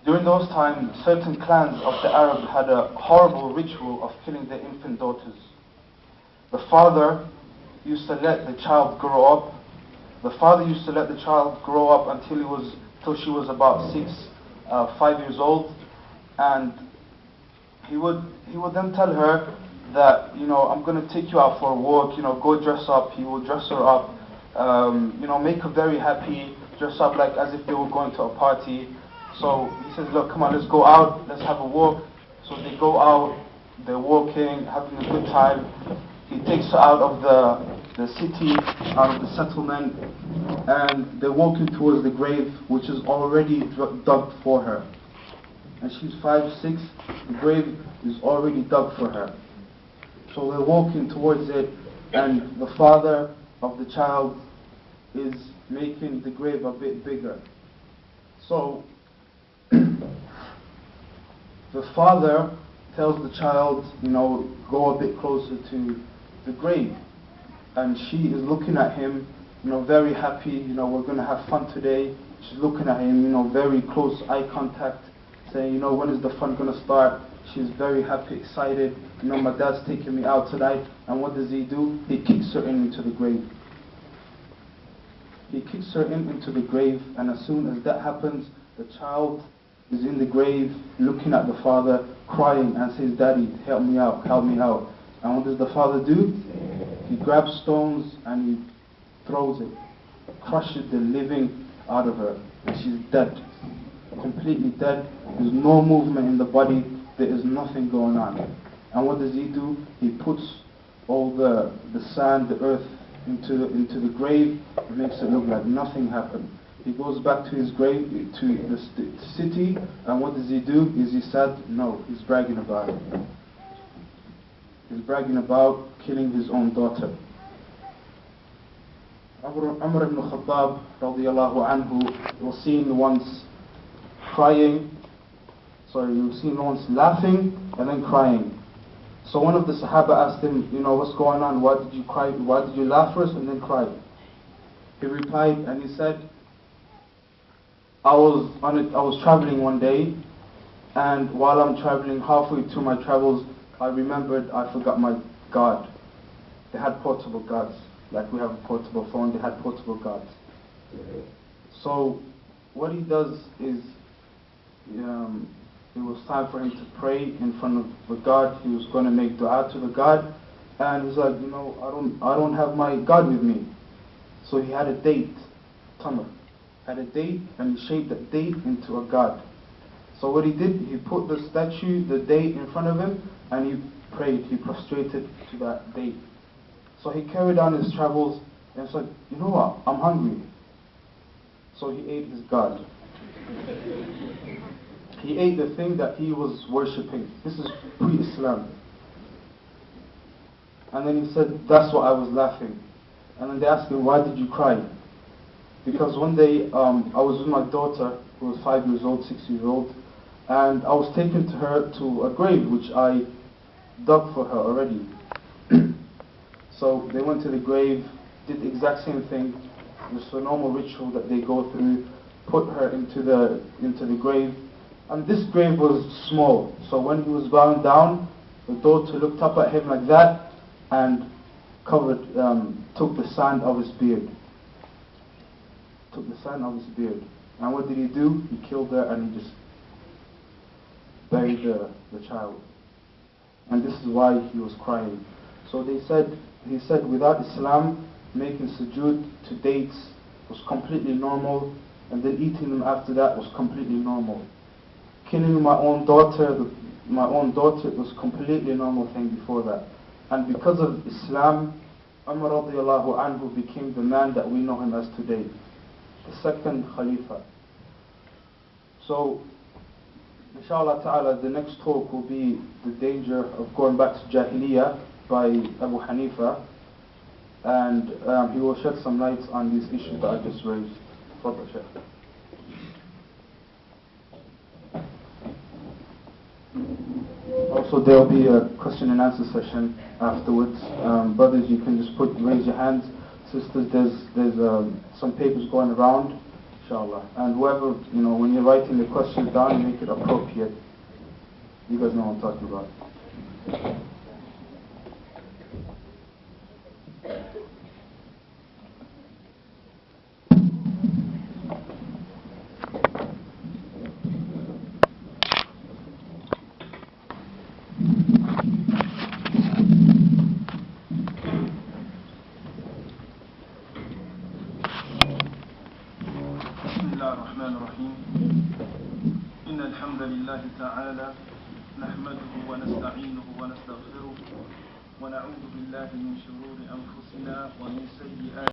During those times, certain clans of the Arab had a horrible ritual of killing their infant daughters. The father used to let the child grow up. The father used to let the child grow up till she was about 5 years old, and he would then tell her that, I'm going to take you out for a walk, go dress up. He will dress her up, make her very happy, dress up like as if they were going to a party. So he says, look, come on, let's go out, let's have a walk. So they go out, they're walking, having a good time. He takes her out of the city, out of the settlement, and they're walking towards the grave, which is already dug for her. And she's 5, 6, the grave is already dug for her. So they're walking towards it, and the father of the child is making the grave a bit bigger. So the father tells the child, go a bit closer to the grave. And she is looking at him, very happy, we're going to have fun today. She's looking at him, very close eye contact, saying, when is the fun going to start? She's very happy, excited, my dad's taking me out tonight. And what does he do? He kicks her into the grave. He kicks her into the grave, and as soon as that happens, the child is in the grave, looking at the father, crying, and says, Daddy, help me out, help me out. And what does the father do? He grabs stones and he throws it, crushes the living out of her, and she's dead, completely dead. There's no movement in the body, there is nothing going on. And what does he do? He puts all the sand, the earth into the grave, and makes it look like nothing happened. He goes back to his grave, to the city, and what does he do? Is he sad? No, he's bragging about it. He's bragging about killing his own daughter. Umar ibn Khattab radiallahu anhu was seen once laughing and then crying. So one of the Sahaba asked him, what's going on? Why did you cry? Why did you laugh first and then cry? He replied and he said, I was traveling one day, and while I'm traveling, halfway through my travels, I remembered I forgot my guard. They had portable guards, like we have a portable phone, they had portable guards. So what he does is, it was time for him to pray in front of the guard. He was going to make dua to the guard, and he's like, I don't have my guard with me. So he had a date, tamr, had a date, and he shaped that date into a guard. So what he did, he put the statue, the date in front of him, and he prayed, he prostrated to that date. So he carried on his travels, and it's like, you know what, I'm hungry. So he ate his God. He ate the thing that he was worshipping. This is pre-Islam. And then he said, that's why I was laughing. And then they asked him, why did you cry? Because one day I was with my daughter, who was 5 years old, 6 years old, and I was taken to her to a grave which I dug for her already. So they went to the grave, did the exact same thing. It's a normal ritual that they go through, put her into the grave. And this grave was small, so when he was bowing down, the daughter looked up at him like that and took the sand of his beard. Took the sand of his beard. And what did he do? He killed her and he just buried the child. And this is why he was crying. So he said without Islam, making sujood to dates was completely normal, and then eating them after that was completely normal. Killing my own daughter was completely normal thing before that. And because of Islam, Umar radiallahu anhu became the man that we know him as today, the second Khalifa. So, inshallah ta'ala, the next talk will be the danger of going back to Jahiliyyah by Abu Hanifa, and he will shed some light on these issues that I just raised. Fadl Shaykh. Also, there will be a question and answer session afterwards. Brothers, you can just raise your hands. Sisters, there's some papers going around. inshallah. And whoever, when you're writing the questions down, make it appropriate. You guys know what I'm talking about. بسم الله الرحمن الرحيم. إن الحمد لله تعالى نحمده ونستعينه ونستغفره ونعوذ بالله من شرور أنفسنا ومن سيئات